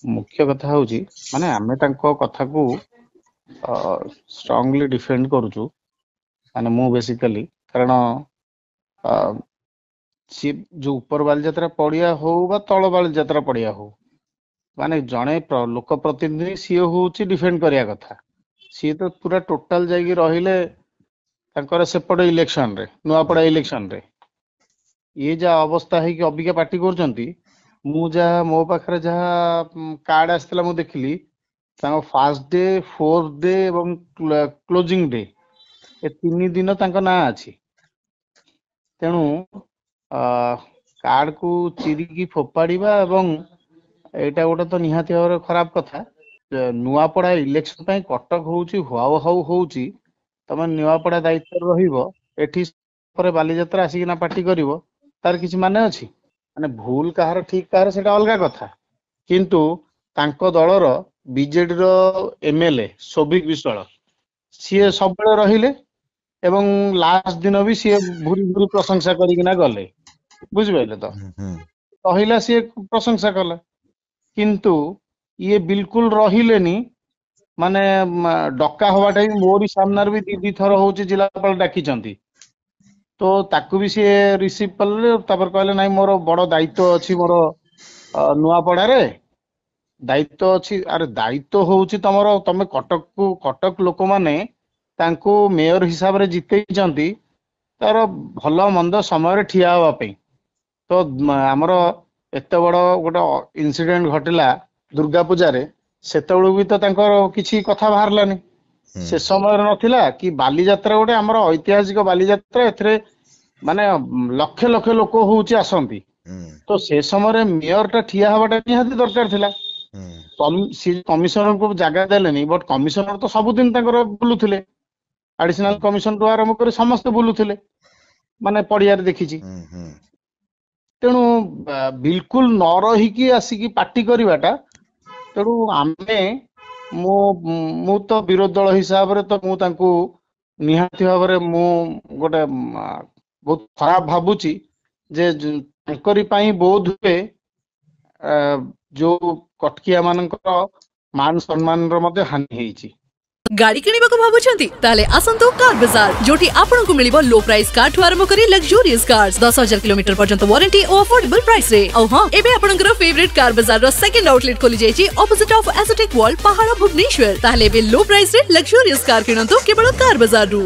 मुख्य कथा हूँ माने आमे तांको कथा को स्ट्रांगली डिफेंड करूचु माने मु बेसिकली कारण सी जो ऊपर बालीजात्रा पड़िया हो बा तल बालीजात्रा पड़िया हो माने जड़े लोक प्रतिनिधि सी हूँ डिफेंड करिया कथा सी तो पूरा टोटाल जाइए रहिले तांकर सेपट इलेक्शन रे नुआपड़ा इलेक्शन रे ये जा अवस्था है कि अबिका पार्टी करचंती मु जहा मो पाखरे जहा कार्ड आसला मु देखिली तांको फास्ट डे फोर्थ डे एवं क्लोजिंग डे ए 3 दिन तांको ना अछि तेणु कार्ड को चिरिकी फोपाड़ीबा एवं एटा गोटे तो निहाती भाव खराब कथा नुआपड़ा इलेक्शन पई कटक होउची हुआव हाउ होउची तमे नुआपड़ा दायित्व रहिबो एठी परे बालीजात्रा आसिकिना पार्टी करिवो तार किछि माने अछि माने भूल कहार ठीक कहार सेटा अलगा कथा किंतु तांको दलर बीजेडी रो एमएलए सौभिक विश्वाल सीए सब रहिले एवं लास्ट दिन भी सीए भूरी भूरी प्रशंसा करिकिना गले बुझिबैले तो कहिला सीए प्रशंसा कला किंतु ये बिल्कुल रहिलेनी माने डका हवाटा मोरी सामनार भी दी थर होची जिलापाल डाकी चंती तो ताकू भी सी रिसीव कले तापर कहले नाही मोर बड़ दायित्व अछि मोर नुआपड़ा रे दायित्व अछि अरे दायित्व होउची तमरो तमे कटक लोक माने तांको मेयर हिसाब रे जिते चंती तार भलो मंद समय रे ठिया हवा पे तो हमरो एते बड़ गोटे इन्सिडेंट घटिला दुर्गा पूजा रे सेतबेलू भी तो तांकर किछि कथा बाहरलानी से समय नथिला कि बालीजात्रा गोटे हमर ऐतिहासिक बालीजात्रा एथरे माने लक्ष लक्ष लोक होउची आसंती तो से समय मेयर टा ठिया हवाटा निहाती दरकार थिला कमिशनर को जगह देलेनी बट कमिशनर तो सबुदिन तांकर बुलुथिले एडिशनल कमिशन रु आरंभ कर समस्त बुलुथिले माने पड़िया देखी तेणु बिल्कुल न रहीकि आसिकी पार्टी करवाटा तेणु आमे मु तो विरोध दल हिसाब रे तो मु तांको निहाती भाव रे मु गोटे बहुत खराब भाबुची जे तांकरी पई बोध हुए जो कटकिया मानकर मान सम्मान रो मध्ये हानि हेची गाड़ी किनिबा को भाबुछंती ताले आसंतो कार बाजार जोटी आपन को मिलिबो लो प्राइस कार ठु आरंभ करी लग्जरियस कार्स 10,000 किलोमीटर पर्यंत वारंटी और अफोर्डेबल प्राइस रे औ हां एबे आपनकर फेवरेट कार बाजार रो सेकंड आउटलेट खोली जायछि ऑपोजिट ऑफ एस्थेटिक वर्ल्ड पहाड़ भुवनेश्वर ताले बे लो प्राइस रे लग्जरियस कार किनंतो केवल कार बाजार रु।